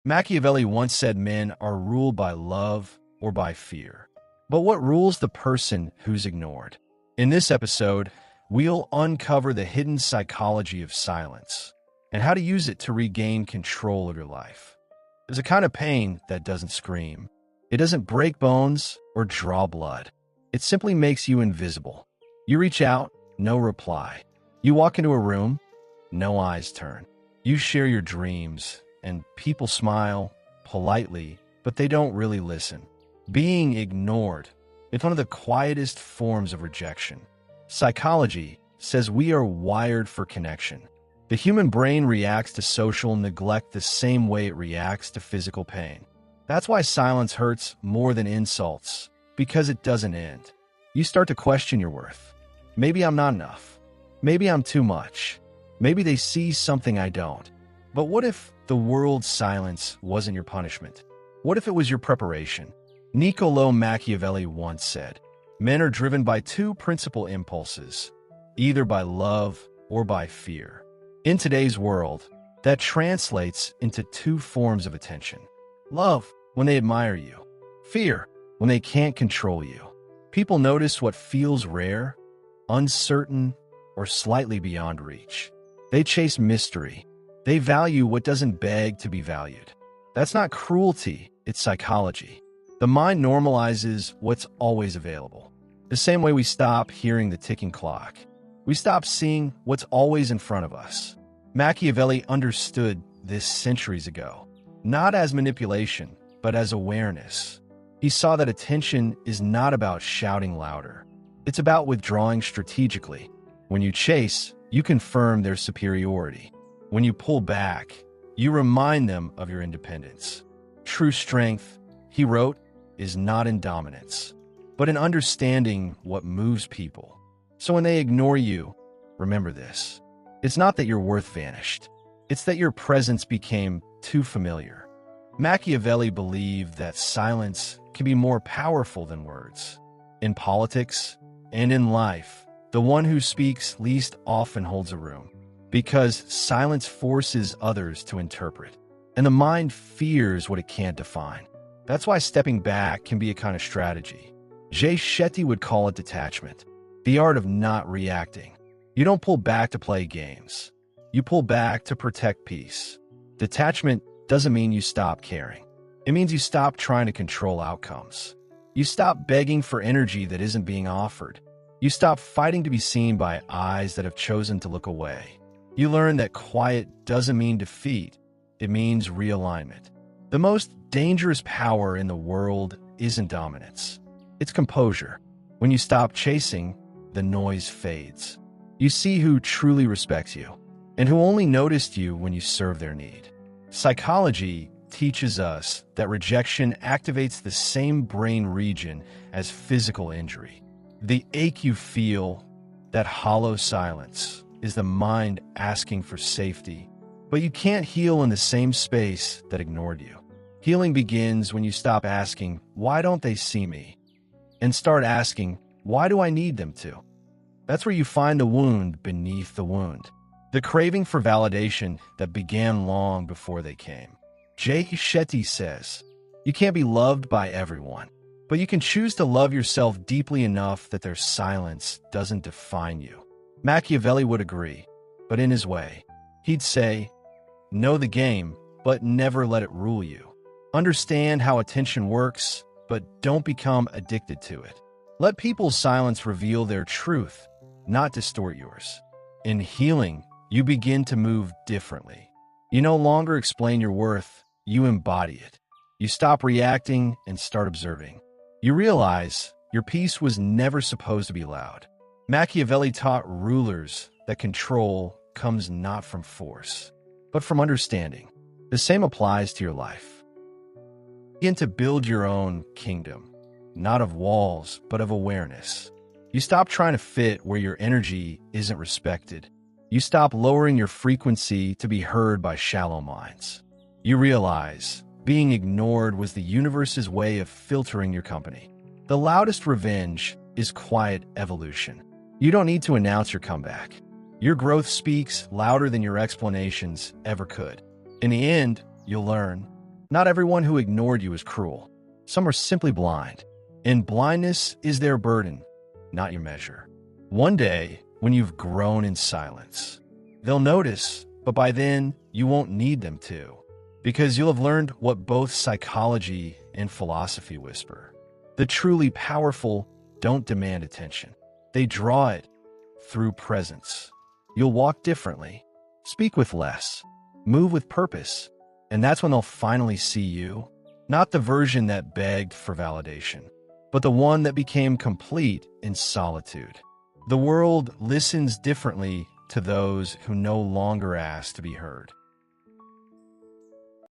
Machiavelli once said men are ruled by love or by fear. But what rules the person who's ignored? In this episode, we'll uncover the hidden psychology of silence and how to use it to regain control of your life. There's a kind of pain that doesn't scream. It doesn't break bones or draw blood. It simply makes you invisible. You reach out, no reply. You walk into a room, no eyes turn. You share your dreams, and people smile politely, but they don't really listen. Being ignored is one of the quietest forms of rejection. Psychology says we are wired for connection. The human brain reacts to social neglect the same way it reacts to physical pain. That's why silence hurts more than insults, because it doesn't end. You start to question your worth. Maybe I'm not enough. Maybe I'm too much. Maybe they see something I don't. But what if the world's silence wasn't your punishment? What if it was your preparation? Niccolò Machiavelli once said, "Men are driven by two principal impulses, either by love or by fear." In today's world, that translates into two forms of attention. Love, when they admire you. Fear, when they can't control you. People notice what feels rare, uncertain, or slightly beyond reach. They chase mystery. They value what doesn't beg to be valued. That's not cruelty, it's psychology. The mind normalizes what's always available. The same way we stop hearing the ticking clock. We stop seeing what's always in front of us. Machiavelli understood this centuries ago, not as manipulation, but as awareness. He saw that attention is not about shouting louder. It's about withdrawing strategically. When you chase, you confirm their superiority. When you pull back, you remind them of your independence. True strength, he wrote, is not in dominance, but in understanding what moves people. So when they ignore you, remember this. It's not that your worth vanished. It's that your presence became too familiar. Machiavelli believed that silence can be more powerful than words. In politics and in life, the one who speaks least often holds a room, because silence forces others to interpret, and the mind fears what it can't define. That's why stepping back can be a kind of strategy. Jay Shetty would call it detachment, the art of not reacting. You don't pull back to play games. You pull back to protect peace. Detachment doesn't mean you stop caring. It means you stop trying to control outcomes. You stop begging for energy that isn't being offered. You stop fighting to be seen by eyes that have chosen to look away. You learn that quiet doesn't mean defeat. It means realignment. The most dangerous power in the world isn't dominance. It's composure. When you stop chasing, the noise fades. You see who truly respects you and who only noticed you when you serve their need. Psychology teaches us that rejection activates the same brain region as physical injury. The ache you feel, that hollow silence, is the mind asking for safety. But you can't heal in the same space that ignored you. Healing begins when you stop asking, "Why don't they see me?" and start asking, "Why do I need them to?" That's where you find the wound beneath the wound. The craving for validation that began long before they came. Jay Shetty says, "You can't be loved by everyone, but you can choose to love yourself deeply enough that their silence doesn't define you." Machiavelli would agree, but in his way. He'd say, "Know the game, but never let it rule you. Understand how attention works, but don't become addicted to it. Let people's silence reveal their truth, not distort yours." In healing, you begin to move differently. You no longer explain your worth, you embody it. You stop reacting and start observing. You realize your peace was never supposed to be loud. Machiavelli taught rulers that control comes not from force, but from understanding. The same applies to your life. Begin to build your own kingdom, not of walls, but of awareness. You stop trying to fit where your energy isn't respected. You stop lowering your frequency to be heard by shallow minds. You realize being ignored was the universe's way of filtering your company. The loudest revenge is quiet evolution. You don't need to announce your comeback. Your growth speaks louder than your explanations ever could. In the end, you'll learn Not everyone who ignored you is cruel. Some are simply blind. And blindness is their burden, not your measure. One day, when you've grown in silence, they'll notice, but by then, you won't need them to. Because you'll have learned what both psychology and philosophy whisper. The truly powerful don't demand attention. They draw it through presence. You'll walk differently, speak with less, move with purpose, and that's when they'll finally see you, not the version that begged for validation, but the one that became complete in solitude. The world listens differently to those who no longer ask to be heard.